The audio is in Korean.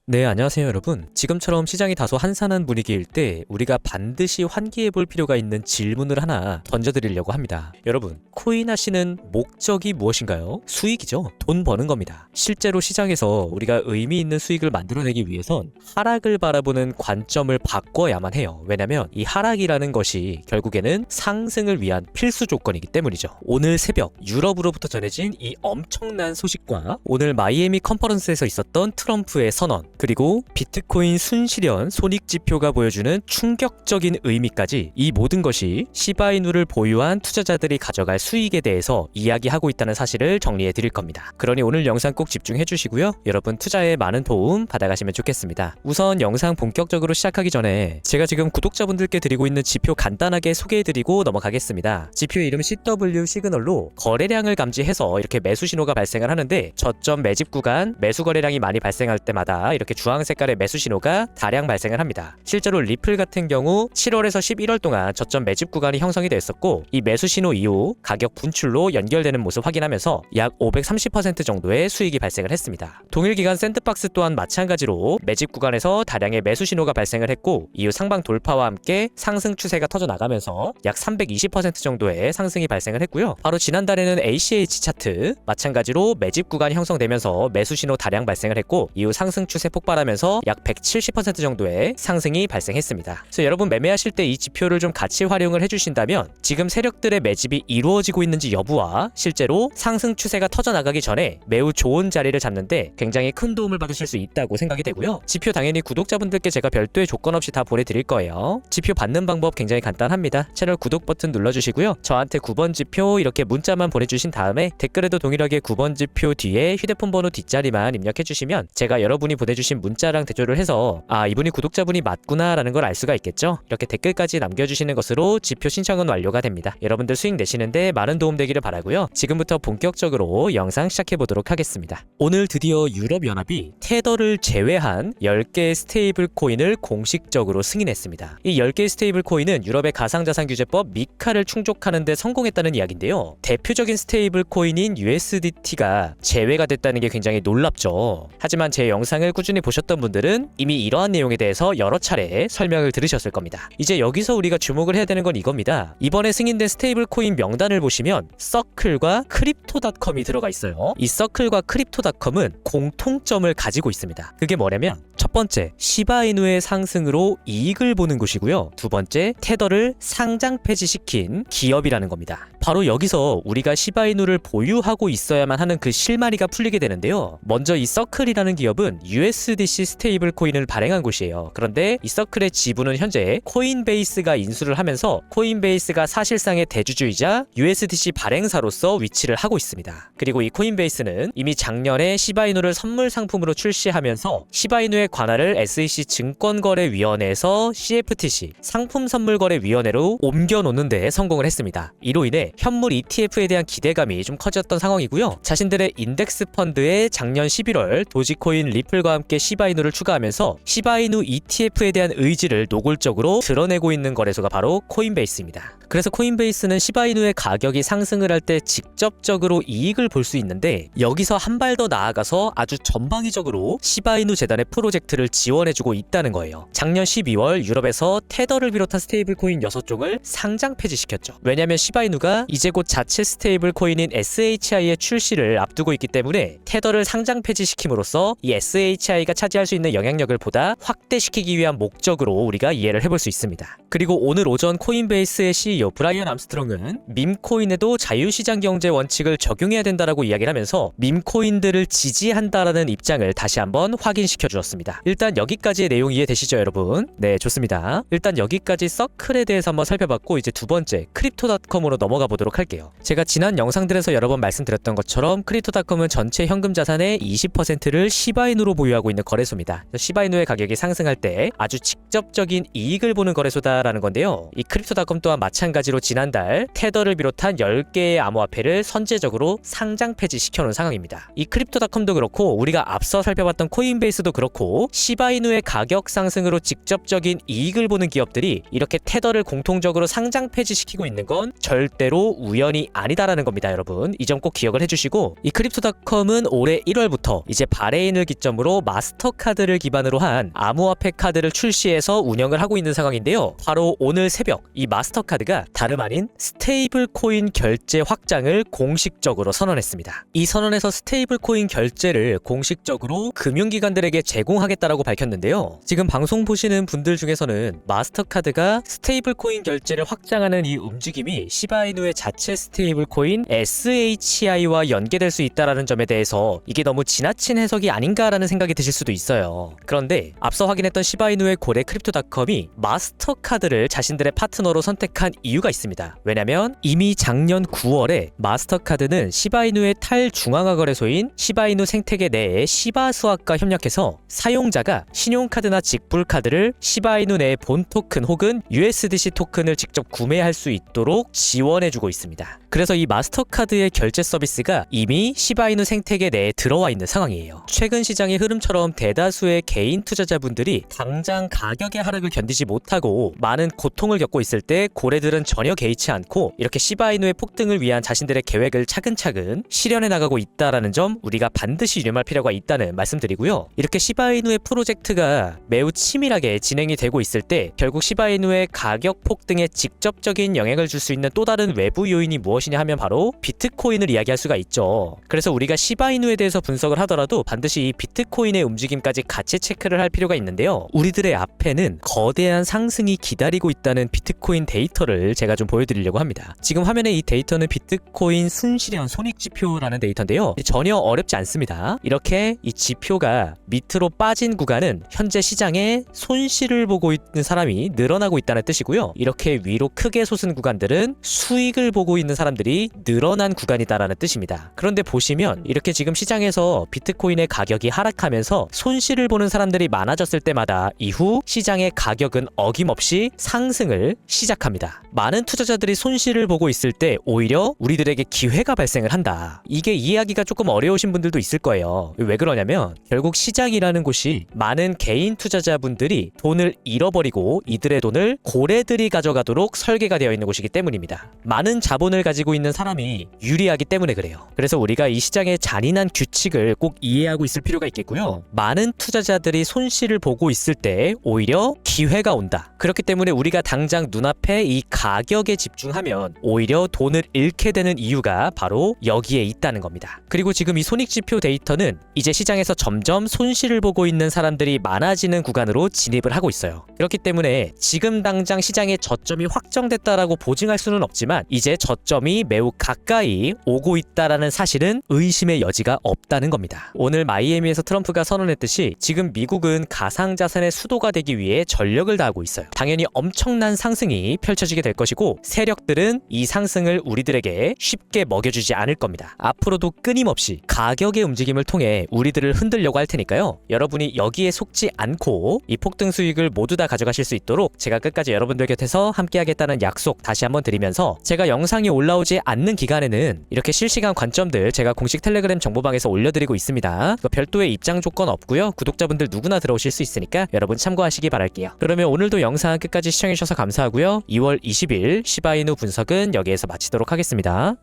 네, 안녕하세요, 여러분. 지금처럼 시장이 다소 한산한 분위기일 때 우리가 반드시 환기해 볼 필요가 있는 질문을 하나 던져드리려고 합니다. 여러분, 코인 하시는 목적이 무엇인가요? 수익이죠. 돈 버는 겁니다. 실제로 시장에서 우리가 의미 있는 수익을 만들어내기 위해선 하락을 바라보는 관점을 바꿔야만 해요. 왜냐면 이 하락이라는 것이 결국에는 상승을 위한 필수 조건이기 때문이죠. 오늘 새벽 유럽으로부터 전해진 이 엄청난 소식과 오늘 마이애미 컨퍼런스에서 있었던 트럼프의 선언, 그리고 비트코인 순실현 손익지표가 보여주는 충격적인 의미까지, 이 모든 것이 시바이누를 보유한 투자자들이 가져갈 수익에 대해서 이야기하고 있다는 사실을 정리해 드릴 겁니다. 그러니 오늘 영상 꼭 집중해 주시고요. 여러분 투자에 많은 도움 받아가시면 좋겠습니다. 우선 영상 본격적으로 시작하기 전에 제가 지금 구독자분들께 드리고 있는 지표 간단하게 소개해 드리고 넘어가겠습니다. 지표의 이름 CW 시그널로 거래량을 감지해서 이렇게 매수 신호가 발생을 하는데, 저점 매집 구간 매수 거래량이 많이 발생할 때마다 이렇게 주황 색깔의 매수 신호가 다량 발생을 합니다. 실제로 리플 같은 경우 7월에서 11월 동안 저점 매집 구간이 형성이 됐었고, 이 매수 신호 이후 가격 분출로 연결되는 모습 확인하면서 약 530% 정도의 수익이 발생을 했습니다. 동일 기간 샌드박스 또한 마찬가지로 매집 구간에서 다량의 매수 신호가 발생을 했고, 이후 상방 돌파와 함께 상승 추세가 터져 나가면서 약 320% 정도의 상승이 발생을 했고요. 바로 지난달에는 ACH 차트 마찬가지로 매집 구간이 형성되면서 매수 신호 다량 발생을 했고, 이후 상승 추세 폭발하면서 약 170% 정도의 상승이 발생했습니다. 그래서 여러분 매매하실 때 이 지표를 좀 같이 활용을 해주신다면 지금 세력들의 매집이 이루어지고 있는지 여부와 실제로 상승 추세가 터져나가기 전에 매우 좋은 자리를 잡는데 굉장히 큰 도움을 받으실 수 있다고 생각이 되고요. 지표 당연히 구독자분들께 제가 별도의 조건 없이 다 보내드릴 거예요. 지표 받는 방법 굉장히 간단합니다. 채널 구독 버튼 눌러주시고요. 저한테 9번 지표 이렇게 문자만 보내주신 다음에 댓글에도 동일하게 9번 지표 뒤에 휴대폰 번호 뒷자리만 입력해주시면 제가 여러분이 보내주신 문자랑 대조를 해서 이분이 구독자분이 맞구나 라는 걸 알 수가 있겠죠. 이렇게 댓글까지 남겨주시는 것으로 지표 신청은 완료가 됩니다. 여러분들 수익 내시는데 많은 도움 되기를 바라고요. 지금부터 본격적으로 영상 시작해 보도록 하겠습니다. 오늘 드디어 유럽연합이 테더를 제외한 10개의 스테이블 코인을 공식적으로 승인했습니다. 이 10개의 스테이블 코인은 유럽의 가상자산규제법 미카를 충족하는 데 성공했다는 이야기인데요. 대표적인 스테이블 코인인 USDT가 제외가 됐다는 게 굉장히 놀랍죠. 하지만 제 영상을 꾸준히 보셨던 분들은 이미 이러한 내용에 대해서 여러 차례 설명을 들으셨을 겁니다. 이제 여기서 우리가 주목을 해야 되는 건 이겁니다. 이번에 승인된 스테이블 코인 명단을 보시면 서클과 크립토닷컴이 들어가 있어요. 이 서클과 크립토닷컴은 공통점을 가지고 있습니다. 그게 뭐냐면 첫 번째, 시바이누의 상승으로 이익을 보는 곳이고요. 두 번째, 테더를 상장 폐지시킨 기업이라는 겁니다. 바로 여기서 우리가 시바이누를 보유하고 있어야만 하는 그 실마리가 풀리게 되는데요. 먼저 이 서클이라는 기업은 USDC 스테이블 코인을 발행한 곳이에요. 그런데 이 서클의 지분은 현재 코인베이스가 인수를 하면서 코인베이스가 사실상의 대주주이자 USDC 발행사로서 위치를 하고 있습니다. 그리고 이 코인베이스는 이미 작년에 시바이누를 선물 상품으로 출시하면서 시바이누의 관할을 SEC 증권거래위원회에서 CFTC 상품선물거래위원회로 옮겨놓는 데 성공을 했습니다. 이로 인해 현물 ETF에 대한 기대감이 좀 커졌던 상황이고요. 자신들의 인덱스 펀드에 작년 11월 도지코인 리플과 함께 시바이누를 추가하면서 시바이누 ETF에 대한 의지를 노골적으로 드러내고 있는 거래소가 바로 코인베이스입니다. 그래서 코인베이스는 시바이누의 가격이 상승을 할 때 직접적으로 이익을 볼 수 있는데, 여기서 한 발 더 나아가서 아주 전방위적으로 시바이누 재단의 프로젝트를 지원해주고 있다는 거예요. 작년 12월 유럽에서 테더를 비롯한 스테이블 코인 6종을 상장 폐지시켰죠. 왜냐하면 시바이누가 이제 곧 자체 스테이블 코인인 SHI의 출시를 앞두고 있기 때문에 테더를 상장 폐지시킴으로써 이 SHI가 차지할 수 있는 영향력을 보다 확대시키기 위한 목적으로 우리가 이해를 해볼 수 있습니다. 그리고 오늘 오전 코인베이스의 CEO 브라이언 암스트롱은 밈코인에도 자유시장 경제 원칙을 적용해야 된다라고 이야기를 하면서 밈코인들을 지지한다라는 입장을 다시 한번 확인시켜 주었습니다. 일단 여기까지의 내용 이해되시죠, 여러분? 네, 좋습니다. 일단 여기까지 서클에 대해서 한번 살펴봤고, 이제 두 번째 크립토닷컴으로 넘어가 보도록 할게요. 제가 지난 영상들에서 여러 번 말씀드렸던 것처럼 크립토닷컴은 전체 현금 자산의 20%를 시바이누로 보유하고 있는 거래소입니다. 시바이누의 가격이 상승할 때 아주 직접적인 이익을 보는 거래소다라는 건데요. 이 크립토닷컴 또한 마찬가지로 지난달 테더를 비롯한 10개의 암호화폐를 선제적으로 상장 폐지시켜놓은 상황입니다. 이 크립토닷컴도 그렇고 우리가 앞서 살펴봤던 코인베이스도 그렇고 시바이누의 가격 상승으로 직접적인 이익을 보는 기업들이 이렇게 테더를 공통적으로 상장 폐지시키고 있는 건 절대로 우연이 아니다라는 겁니다, 여러분. 이 점 꼭 기억을 해주시고, 이 크립토닷컴은 올해 1월부터 이제 바레인을 기점으로 마스터카드를 기반으로 한 암호화폐 카드를 출시해서 운영을 하고 있는 상황인데요. 바로 오늘 새벽 이 마스터카드가 다름 아닌 스테이블 코인 결제 확장을 공식적으로 선언했습니다. 이 선언에서 스테이블 코인 결제를 공식적으로 금융기관들에게 제공하겠다라고 밝혔는데요. 지금 방송 보시는 분들 중에서는 마스터카드가 스테이블 코인 결제를 확장하는 이 움직임이 시바이누의 자체 스테이블 코인 SHI와 연계될 수 있다라는 점에 대해서 이게 너무 지나친 해석이 아닌가라는 생각이 드실 수도 있어요. 그런데 앞서 확인했던 시바이누의 고래 크립토닷컴이 마스터카드를 자신들의 파트너로 선택한 이유가 있습니다. 왜냐면 이미 작년 9월에 마스터카드는 시바이누의 탈중앙화 거래소인 시바이누 생태계 내에 시바스와과 협력해서 사용자가 신용카드나 직불카드를 시바이누 내 본 토큰 혹은 USDC 토큰을 직접 구매할 수 있도록 지원해주고 있습니다. 그래서 이 마스터카드의 결제 서비스가 이미 시바이누 생태계 내에 들어와 있는 상황이에요. 최근 시장의 흐름처럼 대다수의 개인 투자자분들이 당장 가격의 하락을 견디지 못하고 많은 고통을 겪고 있을 때 고래들은 전혀 개의치 않고 이렇게 시바이누의 폭등을 위한 자신들의 계획을 차근차근 실현해 나가고 있다라는 점 우리가 반드시 유념할 필요가 있다는 말씀드리고요. 이렇게 시바이누의 프로젝트가 매우 치밀하게 진행이 되고 있을 때 결국 시바이누의 가격 폭등에 직접적인 영향을 줄 수 있는 또 다른 외부 요인이 무엇이냐 하면 바로 비트코인을 이야기할 수가 있죠. 그래서 우리가 시바이누에 대해서 분석을 하더라도 반드시 이 비트코인의 움직임까지 같이 체크를 할 필요가 있는데요. 우리들의 앞에는 거대한 상승이 기다리고 있다는 비트코인 데이터를 제가 좀 보여드리려고 합니다. 지금 화면에 이 데이터는 비트코인 순실현 손익지표라는 데이터인데요. 전혀 어렵지 않습니다. 이렇게 이 지표가 밑으로 빠진 구간은 현재 시장에 손실을 보고 있는 사람이 늘어나고 있다는 뜻이고요. 이렇게 위로 크게 솟은 구간들은 수익을 보고 있는 사람들이 늘어난 구간이다라는 뜻입니다. 그런데 보시면 이렇게 지금 시장에서 비트코인의 가격이 하락하면서 손실을 보는 사람들이 많아졌을 때마다 이후 시장의 가격은 어김없이 상승을 시작합니다. 많은 투자자들이 손실을 보고 있을 때 오히려 우리들에게 기회가 발생을 한다. 이게 이해하기가 조금 어려우신 분들도 있을 거예요. 왜 그러냐면 결국 시장이라는 곳이 많은 개인 투자자분들이 돈을 잃어버리고 이들의 돈을 고래들이 가져가도록 설계가 되어 있는 곳이기 때문입니다. 많은 자본을 가지고 있는 사람이 유리하기 때문에 그래요. 그래서 우리가 이 시장의 잔인한 규칙을 꼭 이해하고 있을 필요가 있겠고요. 많은 투자자들이 손실을 보고 있을 때 오히려 기회가 온다. 그렇기 때문에 우리가 당장 눈앞에 이 가격에 집중하면 오히려 돈을 잃게 되는 이유가 바로 여기에 있다는 겁니다. 그리고 지금 이 손익지표 데이터는 이제 시장에서 점점 손실을 보고 있는 사람들이 많아지는 구간으로 진입을 하고 있어요. 그렇기 때문에 지금 당장 시장의 저점이 확정됐다라고 보증할 수는 없지만 이제 저점이 매우 가까이 오고 있다라는 사실은 의심의 여지가 없다는 겁니다. 오늘 마이애미에서 트럼프가 선언했듯이 지금 미국은 가상자산의 수도가 되기 위해 전력을 다하고 있어요. 당연히 엄청난 상승이 펼쳐지게 될 것이고 세력들은 이 상승을 우리들에게 쉽게 먹여주지 않을 겁니다. 앞으로도 끊임없이 가격의 움직임을 통해 우리들을 흔들려고 할 테니까요. 여러분이 여기에 속지 않고 이 폭등 수익을 모두 다 가져가실 수 있도록 제가 끝까지 여러분들 곁에서 함께하겠다는 약속 다시 한번 드리면서 제가 영상이 올라오지 않는 기간에는 이렇게 실시간 관점들 제가 공식 텔레그램 정보방에서 올려드리고 있습니다. 별도의 입장 조건 없고요. 구독자분들 누구나 들어오실 수 있으니까 여러분 참고하시기 바랄게요. 그러면 오늘도 영상 끝까지 시청해주셔서 감사하고요. 2월 20일 시바이누 분석은 여기에서 마치도록 하겠습니다.